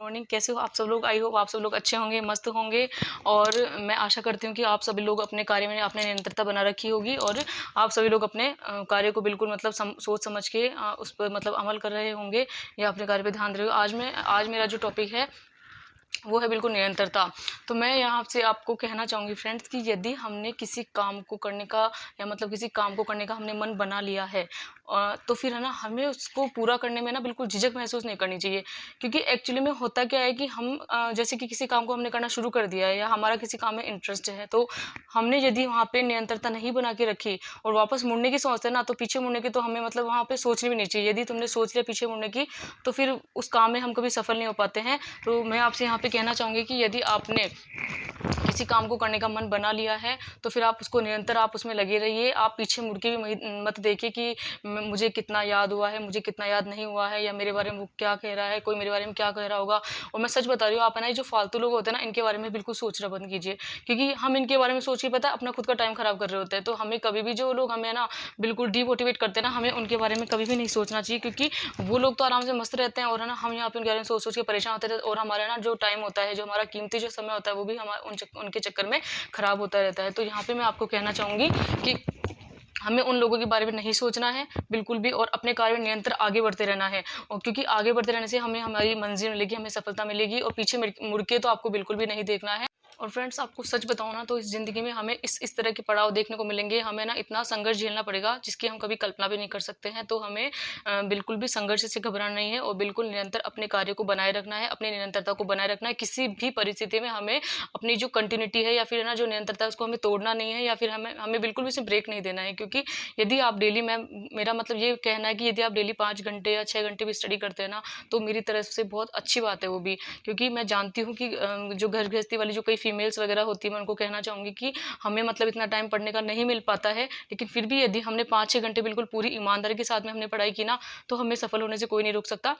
Morning, कैसे हो आप सब लोग? आई होप आप सब लोग अच्छे होंगे, मस्त होंगे। और मैं आशा करती हूँ कि आप सभी लोग अपने कार्य में आपने निरंतरता बना रखी होगी और आप सभी लोग अपने कार्य को बिल्कुल मतलब सोच समझ के उस पर मतलब अमल कर रहे होंगे या अपने कार्य पे ध्यान दे रहे हो। आज मेरा जो टॉपिक है वो है बिल्कुल निरंतरता। तो मैं यहाँ से आपको कहना चाहूँगी फ्रेंड्स कि यदि हमने किसी काम को करने का या मतलब किसी काम को करने का हमने मन बना लिया है तो फिर है ना, हमें उसको पूरा करने में ना बिल्कुल झिझक महसूस नहीं करनी चाहिए। क्योंकि एक्चुअली में होता क्या है कि हम जैसे कि किसी काम को हमने करना शुरू कर दिया है या हमारा किसी काम में इंटरेस्ट है, तो हमने यदि वहाँ पे निरंतरता नहीं बना के रखी और वापस मुड़ने की सोचते हैं ना, तो पीछे मुड़ने की तो हमें मतलब वहाँ पे सोचनी भी नहीं चाहिए। यदि तुमने सोच लिया पीछे मुड़ने की, तो फिर उस काम में हम कभी सफल नहीं हो पाते हैं। तो मैं आपसे यहाँ पे कहना चाहूँगी कि यदि आपने किसी काम को करने का मन बना लिया है तो फिर आप उसको निरंतर आप उसमें लगे रहिए। आप पीछे मुड़ के भी मत देखिए कि मुझे कितना याद हुआ है, मुझे कितना याद नहीं हुआ है, या मेरे बारे में वो क्या कह रहा है, कोई मेरे बारे में क्या कह रहा होगा। और मैं सच बता रही हूँ, आप है ना, ये जो फालतू लोग होते हैं ना, इनके बारे में बिल्कुल सोचना बंद कीजिए। क्योंकि हम इनके बारे में सोच के पता है अपना खुद का टाइम खराब कर रहे होते हैं। तो हमें कभी भी जो लोग हमें ना बिल्कुल डीमोटिवेट करते हैं ना, हमें उनके बारे में कभी भी नहीं सोचना चाहिए। क्योंकि वो लोग तो आराम से मस्त रहते हैं और है ना, हम यहाँ पे उनके बारे में सोच सोच के परेशान होते हैं और हमारा ना जो टाइम होता है, जो हमारा कीमती जो समय होता है, वो भी हमारा उनके चक्कर में खराब होता रहता है। तो यहाँ पे मैं आपको कहना चाहूँगी कि हमें उन लोगों के बारे में नहीं सोचना है बिल्कुल भी, और अपने कार्य में निरंतर आगे बढ़ते रहना है। और क्योंकि आगे बढ़ते रहने से हमें हमारी मंजिल मिलेगी, हमें सफलता मिलेगी, और पीछे मुड़ के तो आपको बिल्कुल भी नहीं देखना है। और फ्रेंड्स, आपको सच बताऊँ ना, तो इस ज़िंदगी में हमें इस तरह के पड़ाव देखने को मिलेंगे। हमें ना इतना संघर्ष झेलना पड़ेगा जिसकी हम कभी कल्पना भी नहीं कर सकते हैं। तो हमें बिल्कुल भी संघर्ष से घबराना नहीं है और बिल्कुल निरंतर अपने कार्य को बनाए रखना है, अपनी निरंतरता को बनाए रखना है। किसी भी परिस्थिति में हमें अपनी जो कंटिन्यूटी है या फिर है ना जो निरंतरता है, उसको हमें तोड़ना नहीं है, या फिर हमें बिल्कुल भी उसमें ब्रेक नहीं देना है। क्योंकि यदि आप डेली मेरा मतलब ये कहना है कि यदि आप डेली 5 घंटे या 6 घंटे भी स्टडी करते हैं ना, तो मेरी तरफ से बहुत अच्छी बात है वो भी। क्योंकि मैं जानती हूँ कि जो घर गृहस्थी वाली जो कई फीमेल्स वगैरह होती है, मैं उनको कहना चाहूँगी कि हमें मतलब इतना टाइम पढ़ने का नहीं मिल पाता है, लेकिन फिर भी यदि हमने 5-6 घंटे बिल्कुल पूरी ईमानदारी के साथ में हमने पढ़ाई की ना, तो हमें सफल होने से कोई नहीं रोक सकता।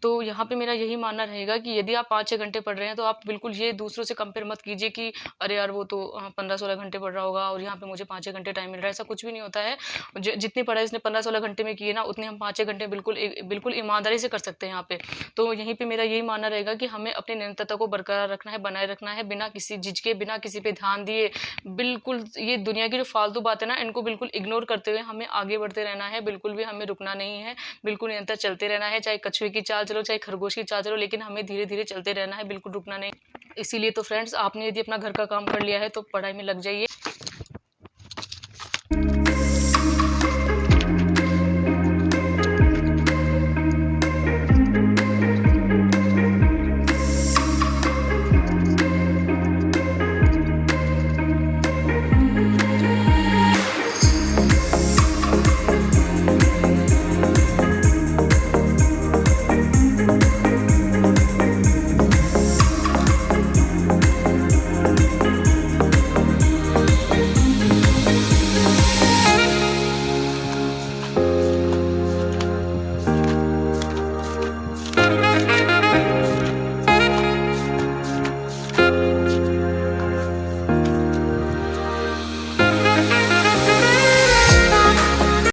तो यहाँ पे मेरा यही मानना रहेगा कि यदि आप 5-6 घंटे पढ़ रहे हैं, तो आप बिल्कुल ये दूसरों से कंपेयर मत कीजिए कि अरे यार, वो तो 15-16 घंटे पढ़ रहा होगा और यहाँ पे मुझे 5-6 घंटे टाइम मिल रहा है। ऐसा कुछ भी नहीं होता है। जितनी पढ़ाई उसने 15-16 घंटे में की है ना, उतने हम 5-6 घंटे बिल्कुल ईमानदारी से कर सकते हैं यहाँ पे। तो यहीं पे मेरा यही मानना रहेगा कि हमें अपनी निरंतरता को बरकरार रखना है, बनाए रखना है, बिना किसी झिझके, बिना किसी पे ध्यान दिए। बिल्कुल ये दुनिया की जो फालतू बातें ना, इनको बिल्कुल इग्नोर करते हुए हमें आगे बढ़ते रहना है। बिल्कुल भी हमें रुकना नहीं है, बिल्कुल निरंतर चलते रहना है। चाहे कछुए की चाल चलो, चाहे खरगोश की चाल चलो, लेकिन हमें धीरे धीरे चलते रहना है, बिल्कुल रुकना नहीं। इसीलिए तो फ्रेंड्स, आपने यदि अपना घर का काम कर लिया है तो पढ़ाई में लग जाइए।